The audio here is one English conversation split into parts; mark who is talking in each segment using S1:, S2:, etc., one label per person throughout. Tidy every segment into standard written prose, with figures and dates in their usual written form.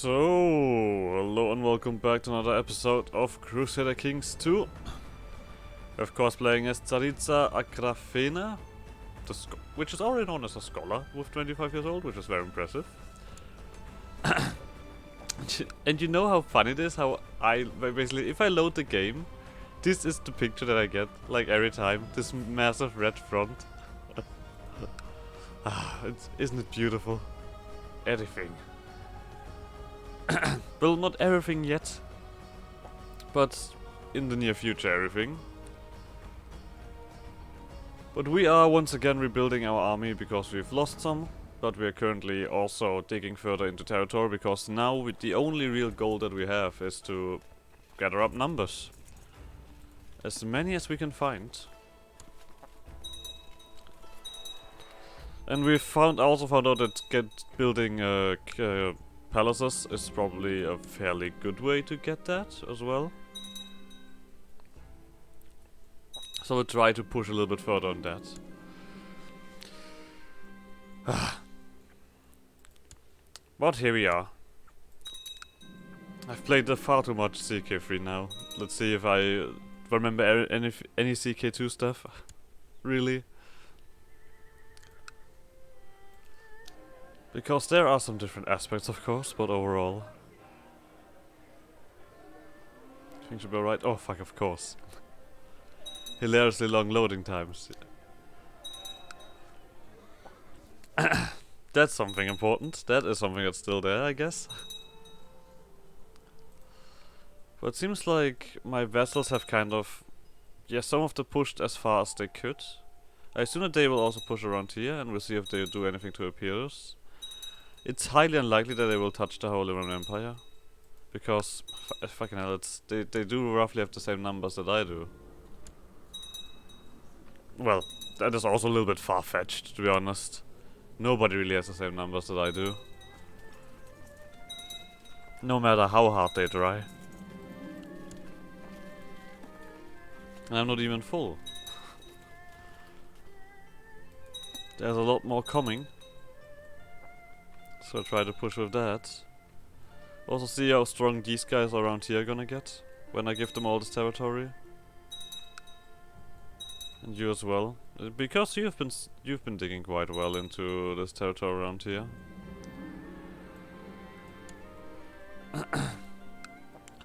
S1: So, hello and welcome back to another episode of Crusader Kings 2. Of course, playing as Tsaritsa Akrafena, which is already known as a scholar with 25 years old, which is very impressive. And you know how funny it is? How basically, if I load the game, this is the picture that I get, like every time. This massive red front. Isn't it beautiful? Everything. Well, not everything yet, but in the near future everything. But we are once again rebuilding our army because we've lost some, but we are currently also digging further into territory because now the only real goal that we have is to gather up numbers. As many as we can find. And we've also found out that building palaces is probably a fairly good way to get that as well. So we'll try to push a little bit further on that. But here we are. I've played far too much CK3 now. Let's see if I remember any CK2 stuff. Really. Because there are some different aspects, of course, but overall, things should be alright. Oh fuck, of course. Hilariously long loading times. That's something important. That is something that's still there, I guess. But it seems like my vessels have kind of... Yeah, some of them pushed as far as they could. I assume that they will also push around here, and we'll see if they do anything to Epirus. It's highly unlikely that they will touch the Holy Roman Empire. Because, fucking hell, they do roughly have the same numbers that I do. Well, that is also a little bit far-fetched, to be honest. Nobody really has the same numbers that I do. No matter how hard they try. And I'm not even full. There's a lot more coming. So I'll try to push with that. Also see how strong these guys around here are gonna get when I give them all this territory. And you as well, because you've been digging quite well into this territory around here.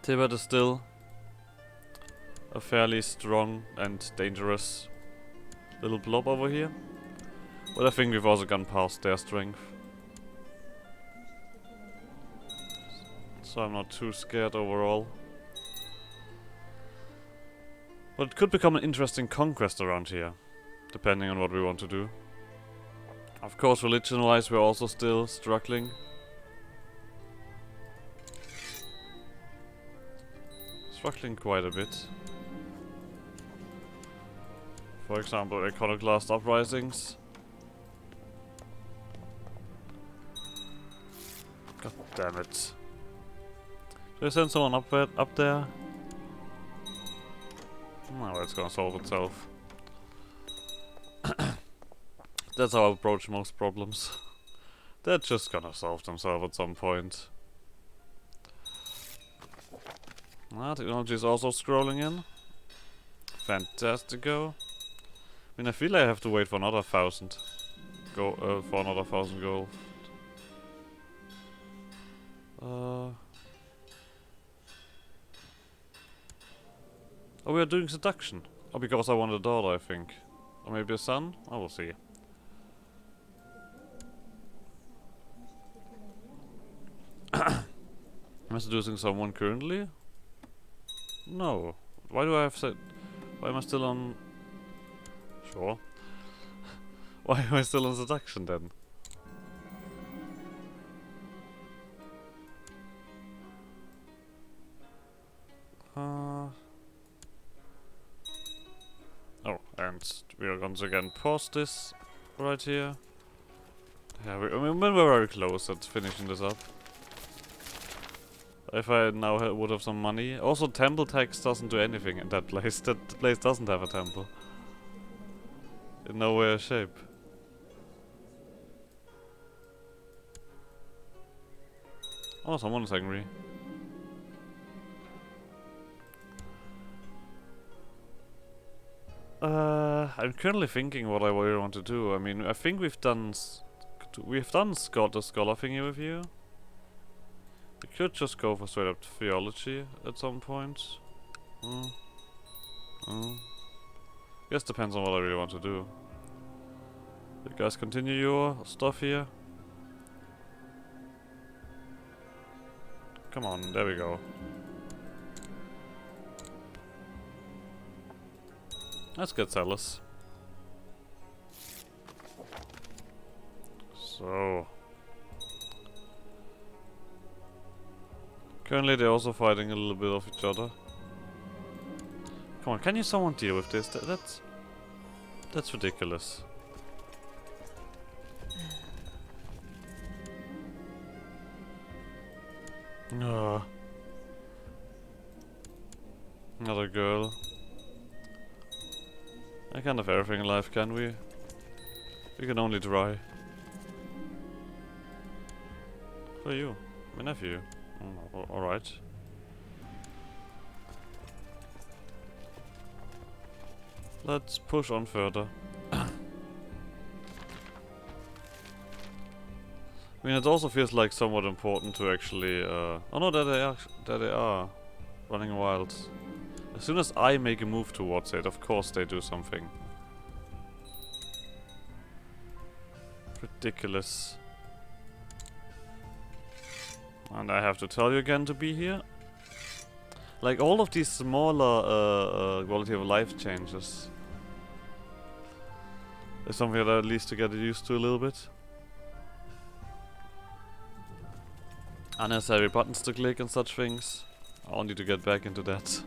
S1: Tibet is still a fairly strong and dangerous little blob over here, but I think we've also gone past their strength. So I'm not too scared overall. But it could become an interesting conquest around here, depending on what we want to do. Of course, religion-wise, we're also still struggling. Struggling quite a bit. For example, iconoclast uprisings. God damn it. Should I send someone up there? No, it's gonna solve itself. That's how I approach most problems. They're just gonna solve themselves at some point. Technology is also scrolling in. Fantastico. I mean, I feel like I have to wait for another 1,000 gold. Oh, we are doing seduction. Oh, because I want a daughter, I think. Or maybe a son? I will see. Am I seducing someone currently? No. Why do I have said... Why am I still on... Sure. Why am I still on seduction then? Oh, and we are once again pause this right here. Yeah, we're very close at finishing this up. If I now would have some money. Also, temple tax doesn't do anything in that place. That place doesn't have a temple. In no way or shape. Oh, someone is angry. I'm currently thinking what I really want to do. I mean, I think we've done the scholar thingy with you. We could just go for straight up theology at some point. Guess depends on what I really want to do. You guys continue your stuff here. Come on, there we go. Let's get zealous. So. Currently they're also fighting a little bit of each other. Come on, can you someone deal with this? That's ridiculous. Another girl. I can't have everything in life, can we? We can only try. Who are you? My nephew. Alright. Let's push on further. I mean, it also feels like somewhat important to actually, oh no, there they are. Running wild. As soon as I make a move towards it, of course they do something. Ridiculous. And I have to tell you again to be here. Like, all of these smaller quality of life changes is something that I at least to get used to a little bit. Unnecessary buttons to click and such things. I'll need to get back into that.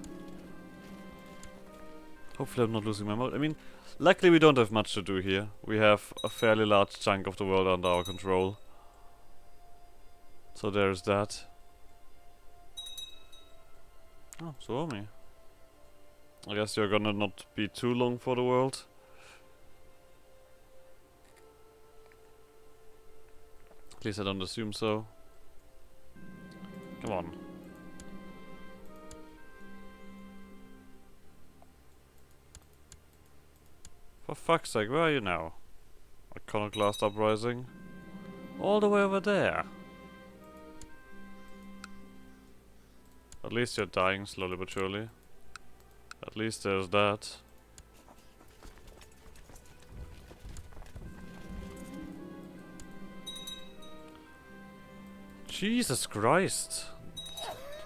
S1: Hopefully I'm not losing my mode. I mean, luckily we don't have much to do here. We have a fairly large chunk of the world under our control. So there's that. Oh, Suomi. I guess you're gonna not be too long for the world. At least I don't assume so. Come on. For fuck's sake, where are you now? Iconoclast uprising. All the way over there. At least you're dying slowly but surely. At least there's that. Jesus Christ.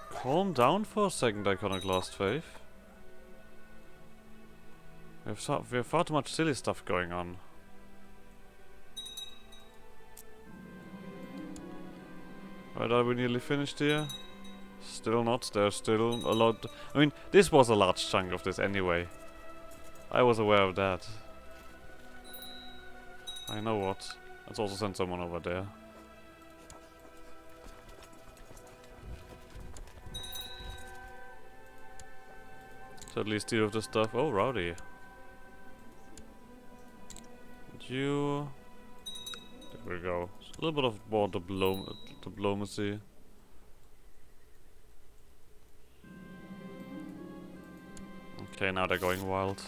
S1: Calm down for a second, Iconoclast Faith. We have far too much silly stuff going on. Right, are we nearly finished here? Still not. There's still a lot. I mean, this was a large chunk of this anyway. I was aware of that. I know what. Let's also send someone over there. So at least deal with the stuff. Oh, rowdy. You. There we go. A little bit of more diplomacy. Okay, now they're going wild.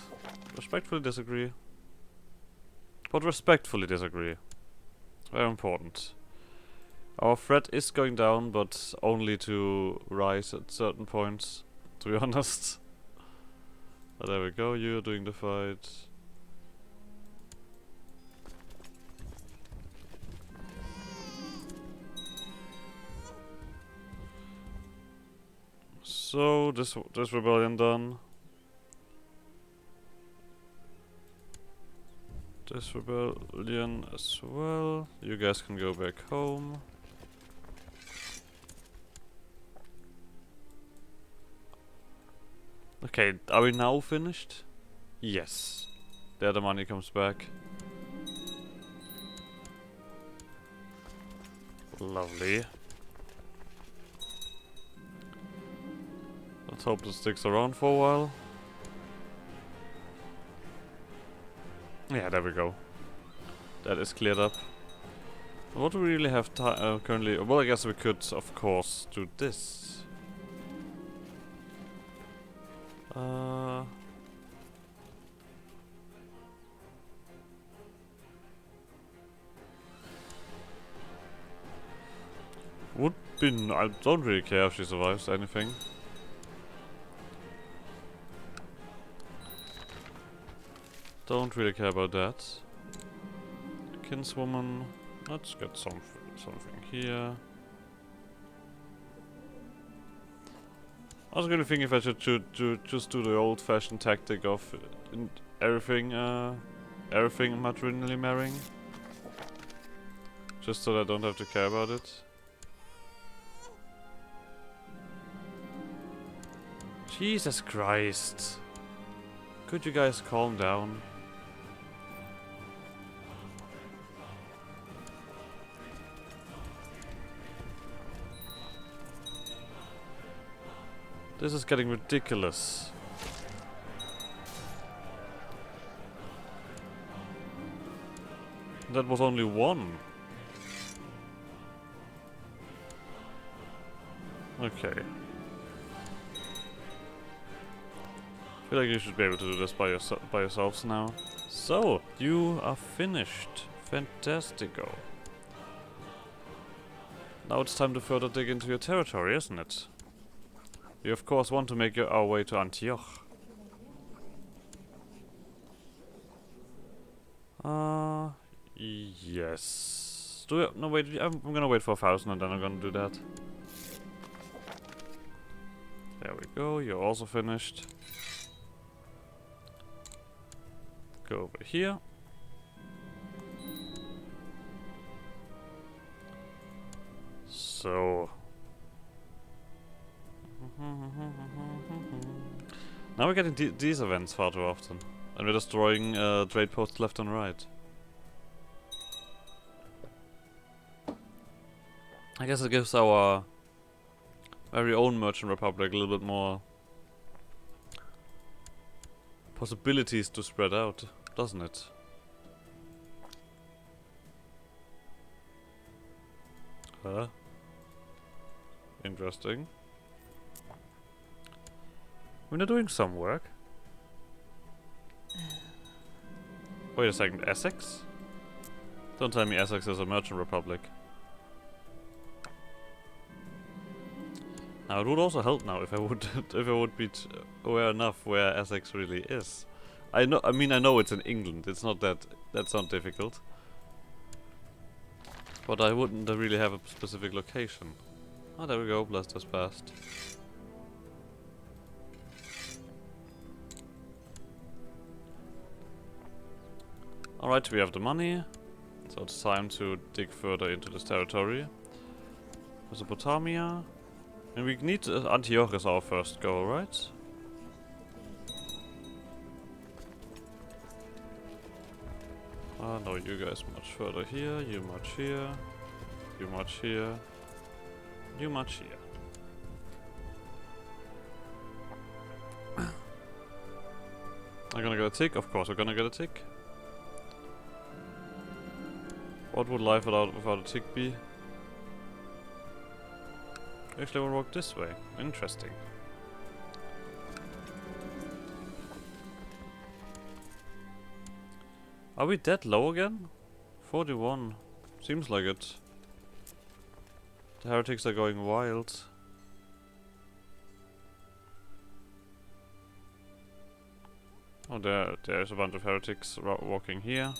S1: Respectfully disagree. But respectfully disagree. Very important. Our threat is going down, but only to rise at certain points, to be honest. But there we go, you're doing the fight. So, this rebellion done. This rebellion as well. You guys can go back home. Okay, are we now finished? Yes. There the money comes back. Lovely. Let's hope this sticks around for a while. Yeah, there we go. That is cleared up. What do we really have currently? Well, I guess we could, of course, do this. Would be. I don't really care if she survives anything. Don't really care about that. Kinswoman. Let's get something here. I was gonna think if I should just do the old-fashioned tactic of everything matrimonially marrying, just so that I don't have to care about it. Jesus Christ! Could you guys calm down? This is getting ridiculous. That was only one. Okay. I feel like you should be able to do this by yourselves now. So, you are finished. Fantastico. Now it's time to further dig into your territory, isn't it? We of course want to make our way to Antioch. Yes. No, wait, I'm gonna wait for 1,000 and then I'm gonna do that. There we go, you're also finished. Go over here. So... now we're getting these events far too often. And we're destroying trade posts left and right. I guess it gives our very own merchant republic a little bit more possibilities to spread out, doesn't it? Interesting. We're not doing some work. Wait a second, Essex? Don't tell me Essex is a merchant republic. Now it would also help now if I would if I would be aware enough where Essex really is. I know it's in England. It's not that's not difficult. But I wouldn't really have a specific location. Oh, there we go. Blast has passed. Alright, we have the money. So it's time to dig further into this territory. Mesopotamia. And we need Antioch as our first goal, right? No, you guys much further here, you much here, you much here, you much here. Are we gonna get a tick? Of course we're gonna get a tick. What would life without a tick be? Actually, we'll walk this way. Interesting. Are we that low again? 41. Seems like it. The heretics are going wild. Oh, there's a bunch of heretics walking here.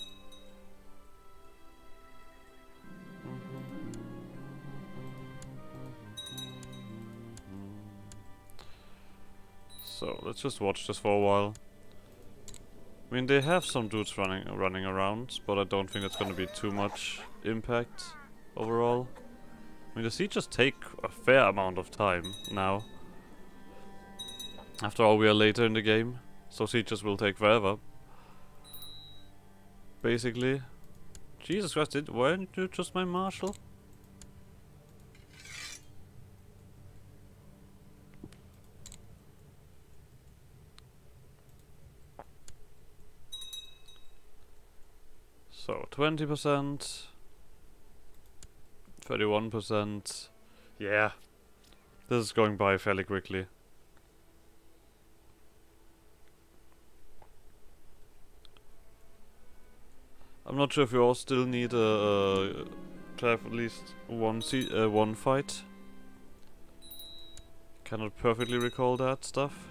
S1: So let's just watch this for a while. I mean, they have some dudes running around, but I don't think it's gonna be too much impact overall. I mean, the sieges take a fair amount of time now. After all, we are later in the game, so sieges will take forever. Basically. Jesus Christ, weren't you just my marshal? So, 20%. 31%. Yeah. This is going by fairly quickly. I'm not sure if we all still need to have at least one fight. Cannot perfectly recall that stuff.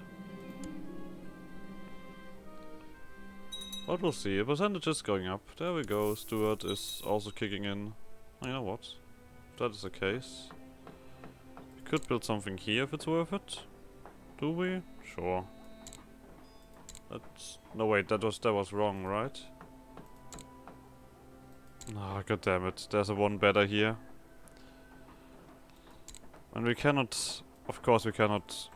S1: But we'll see. The percentage is going up. There we go. Stuart is also kicking in. Oh, you know what? If that is the case, we could build something here if it's worth it. Do we? Sure. That's... No wait, that was wrong, right? Ah, god damn it. There's a one better here. And we cannot... Of course we cannot...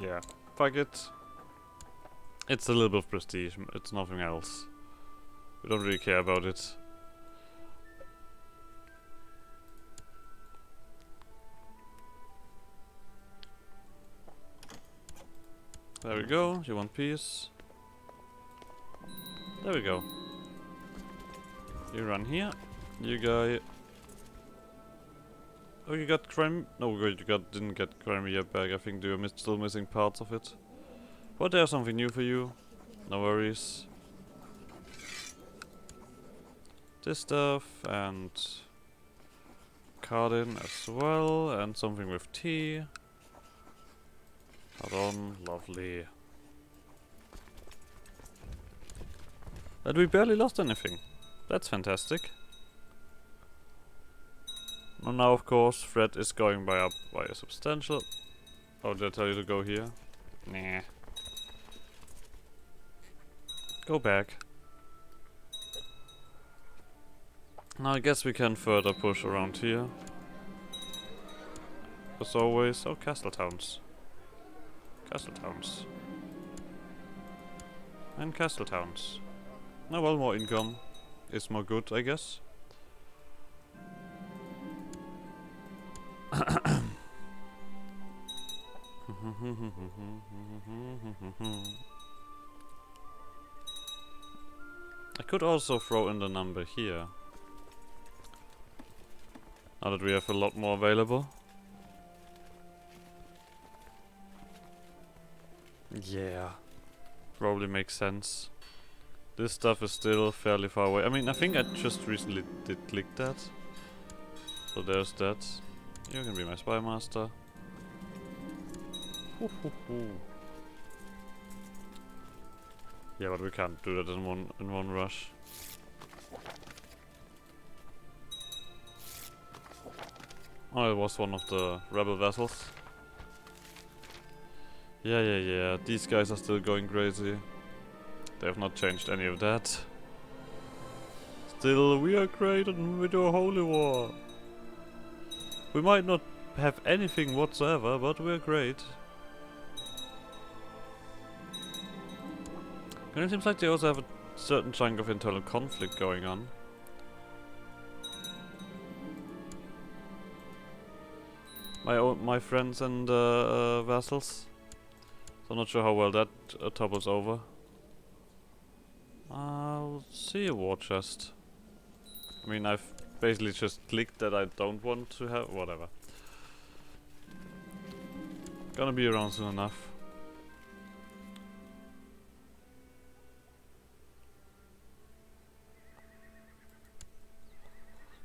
S1: Yeah. Fuck it. It's a little bit of prestige, it's nothing else. We don't really care about it. There we go, you want peace? There we go. You run here. You guy... Oh, you got Crimea... No, you didn't get Crimea back. I think you're still missing parts of it. But there's something new for you. No worries. This stuff and... Cardin as well. And something with tea. Hold on, lovely. And we barely lost anything. That's fantastic. And now, of course, threat is going up by a substantial... Oh, did I tell you to go here? Nah. Go back. Now I guess we can further push around here. As always. Oh, castle towns. Castle towns. And castle towns. Now, well, more income is more good, I guess. I could also throw in the number here. Now that we have a lot more available. Yeah. Probably makes sense. This stuff is still fairly far away. I mean, I think I just recently did click that. So there's that. You can be my spy master. Yeah, but we can't do that in one rush. Oh, it was one of the rebel vessels. Yeah. These guys are still going crazy. They have not changed any of that. Still, we are great and we do a holy war. We might not have anything whatsoever, but we're great. And it seems like they also have a certain chunk of internal conflict going on. My friends and vassals. So I'm not sure how well that topples over. I'll see a war chest. I mean, I've basically just clicked that I don't want to have... Whatever. Gonna be around soon enough.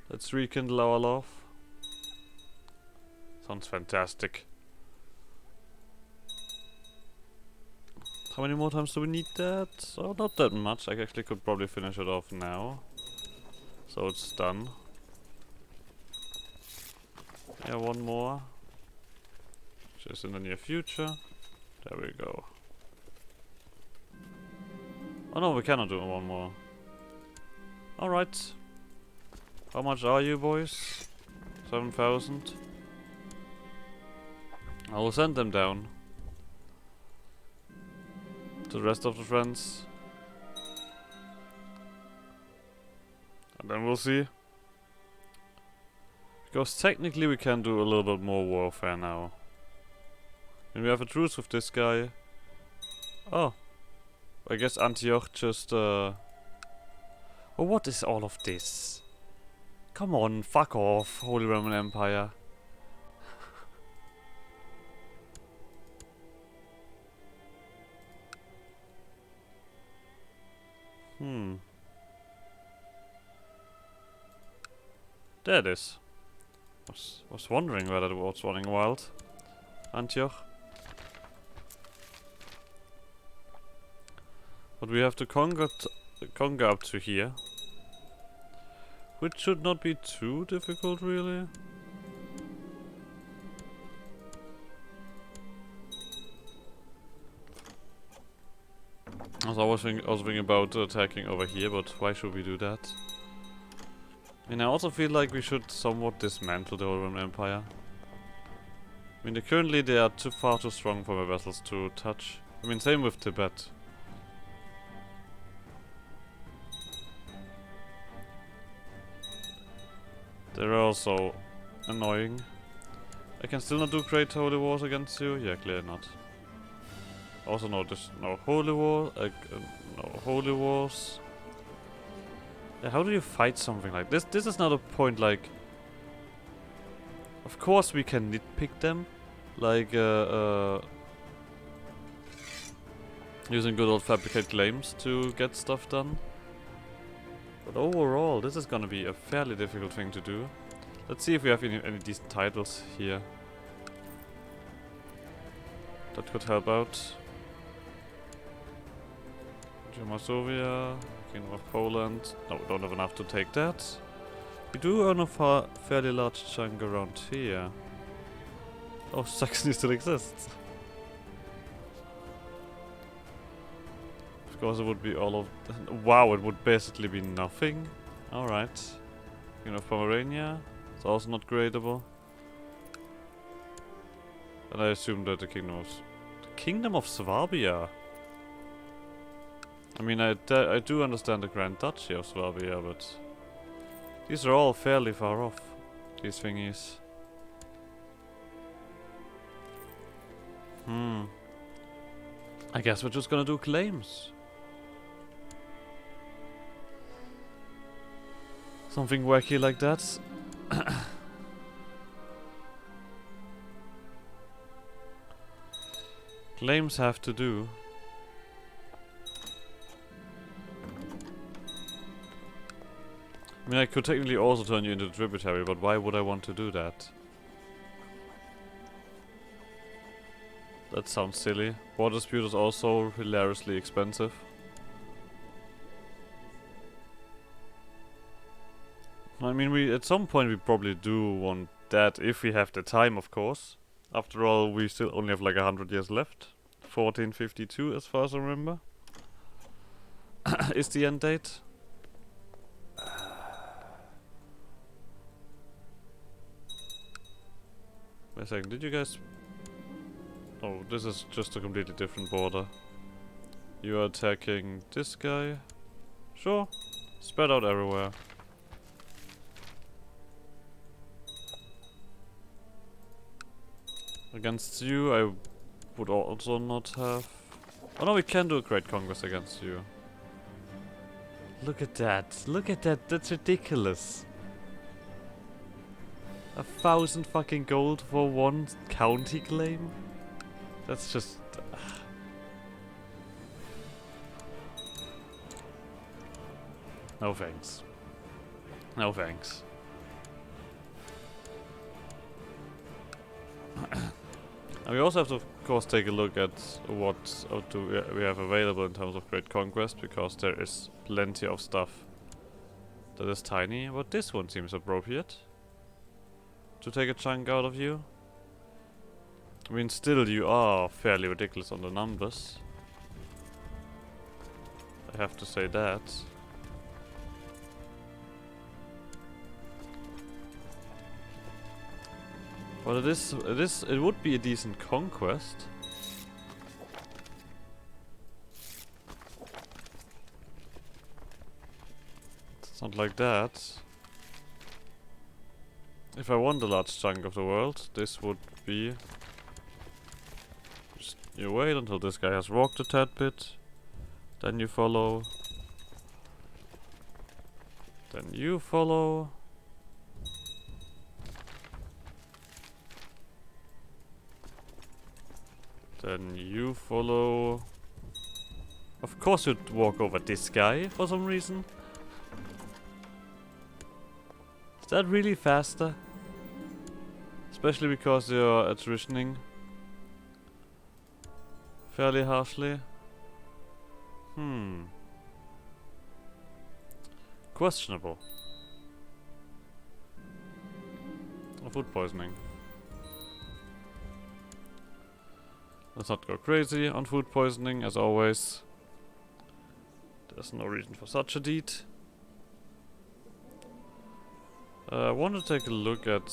S1: Let's rekindle our love. Sounds fantastic. How many more times do we need that? Oh, not that much. I actually could probably finish it off now. So it's done. Yeah, one more. Just in the near future. There we go. Oh no, we cannot do one more. Alright. How much are you, boys? 7,000. I will send them down. To the rest of the friends. And then we'll see. Because technically we can do a little bit more warfare now. And we have a truce with this guy. Oh. I guess Antioch just Oh, what is all of this? Come on, fuck off, Holy Roman Empire. There it is. Was wondering whether it was running wild. Antioch. But we have to conquer up to here. Which should not be too difficult, really. I was thinking about attacking over here, but why should we do that? And I also feel like we should somewhat dismantle the Roman Empire. I mean, currently they are far too strong for my vessels to touch. I mean, same with Tibet. They're also annoying. I can still not do great holy wars against you? Yeah, clearly not. Also no holy war, no holy wars. Yeah, how do you fight something like this? This is not a point like... Of course we can nitpick them. Like, using good old fabricate claims to get stuff done. But overall, this is gonna be a fairly difficult thing to do. Let's see if we have any decent titles here. That could help out. Masovia, Kingdom of Poland. No, we don't have enough to take that. We do own a fairly large chunk around here. Oh, Saxony still exists. Of course it would be all of... Wow, it would basically be nothing. Alright. Kingdom of Pomerania. It's also not gradable. And I assume that the Kingdom of Swabia. I mean, I do understand the Grand Duchy of Swabia, but... These are all fairly far off. These thingies. I guess we're just gonna do claims. Something wacky like that. Claims have to do. I mean, I could technically also turn you into a tributary, but why would I want to do that? That sounds silly. War dispute is also hilariously expensive. I mean, at some point we probably do want that if we have the time, of course. After all, we still only have like 100 years left. 1452, as far as I remember, is the end date. Wait a second, did you guys... Oh, this is just a completely different border. You are attacking this guy. Sure. Spread out everywhere. Against you, I would also not have... Oh no, we can do a great conquest against you. Look at that. Look at that. That's ridiculous. 1,000 fucking gold for one county claim? That's just... No thanks. No thanks. And we also have to, of course, take a look at what we have available in terms of Great Conquest, because there is plenty of stuff that is tiny, but this one seems appropriate. To take a chunk out of you. I mean, still you are fairly ridiculous on the numbers. I have to say that. But it would be a decent conquest. It's not like that. If I want a large chunk of the world, this would be... Just you wait until this guy has walked a tad bit. Then you follow. Then you follow. Then you follow. Of course you'd walk over this guy for some reason. Is that really faster? Especially because you're attritioning fairly harshly. Questionable. Or food poisoning. Let's not go crazy on food poisoning, as always. There's no reason for such a deed. I want to take a look at,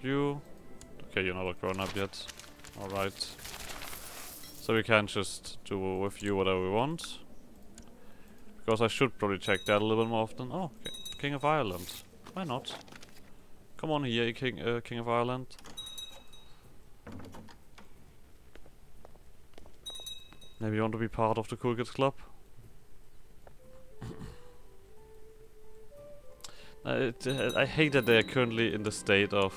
S1: you... Okay, you're not a grown up yet. Alright. So we can just do with you whatever we want. Because I should probably check that a little bit more often. Oh, okay. King of Ireland. Why not? Come on here, King of Ireland. Maybe you want to be part of the Cool Kids Club? I hate that they are currently in the state of...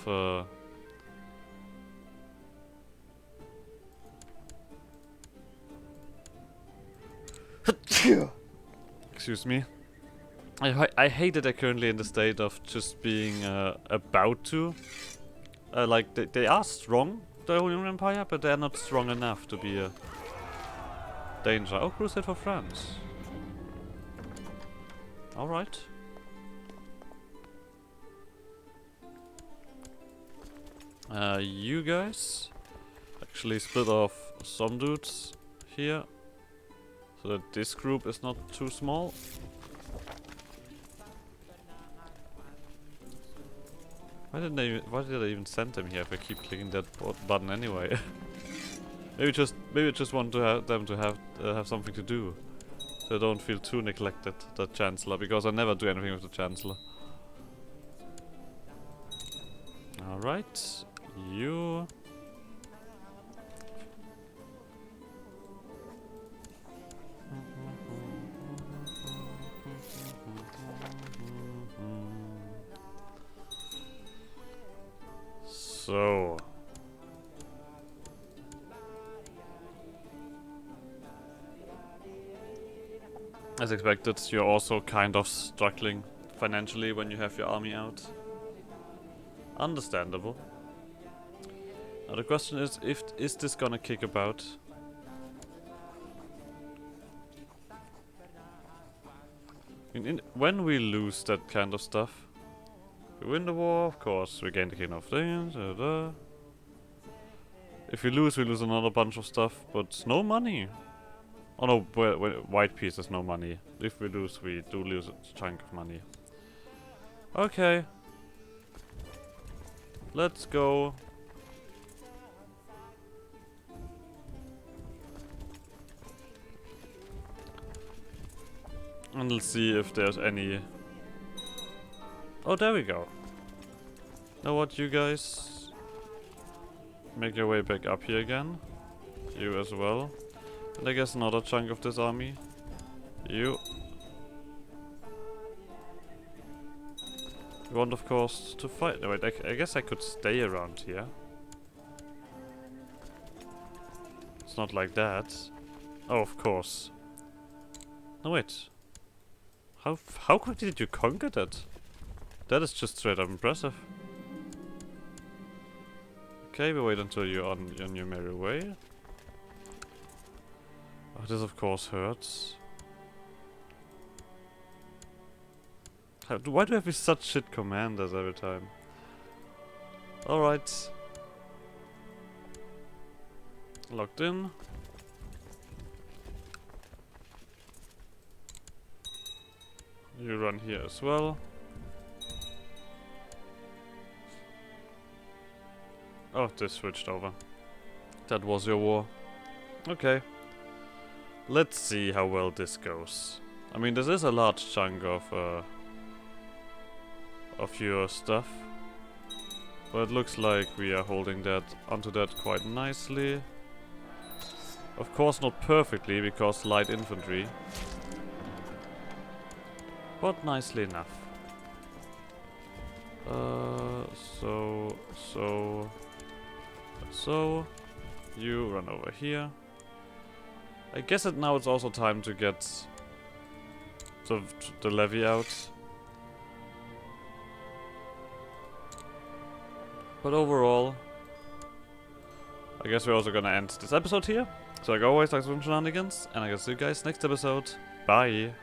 S1: Excuse me. I hate that they're currently in the state of just being about to. Like, they are strong, the Holy Roman Empire, but they're not strong enough to be a danger. Oh, Crusade for France. Alright. You guys actually split off some dudes here, so that this group is not too small. Why did I even send them here if I keep clicking that button anyway? maybe just want to have them to have something to do, so I don't feel too neglected. The Chancellor, because I never do anything with the Chancellor. All right, you. So. As expected, you're also kind of struggling financially when you have your army out. Understandable. Now the question is this gonna kick about? When we lose that kind of stuff, we win the war, of course, we gain the Kingdom of Things. If we lose another bunch of stuff, but no money. Oh no, white piece is no money. If we lose, we do lose a chunk of money. Okay. Let's go. And let's see if there's any... Oh, there we go. Know what, you guys? Make your way back up here again. You as well. And I guess another chunk of this army. You. You want, of course, to fight. No, wait, I guess I could stay around here. It's not like that. Oh, of course. No, wait. How quickly did you conquer that? That is just straight up impressive. Okay, we wait until you're on your merry way. Oh, this of course hurts. Why do I have such shit commanders every time? Alright. Locked in. You run here as well. Oh, this switched over. That was your war. Okay. Let's see how well this goes. I mean, this is a large chunk of your stuff. But it looks like we are holding that onto that quite nicely. Of course not perfectly, because light infantry. But nicely enough. So. You run over here. I guess that now it's also time to get the levy out. But overall, I guess we're also gonna end this episode here. So like always, thanks for watching shenanigans, and I guess see you guys next episode. Bye!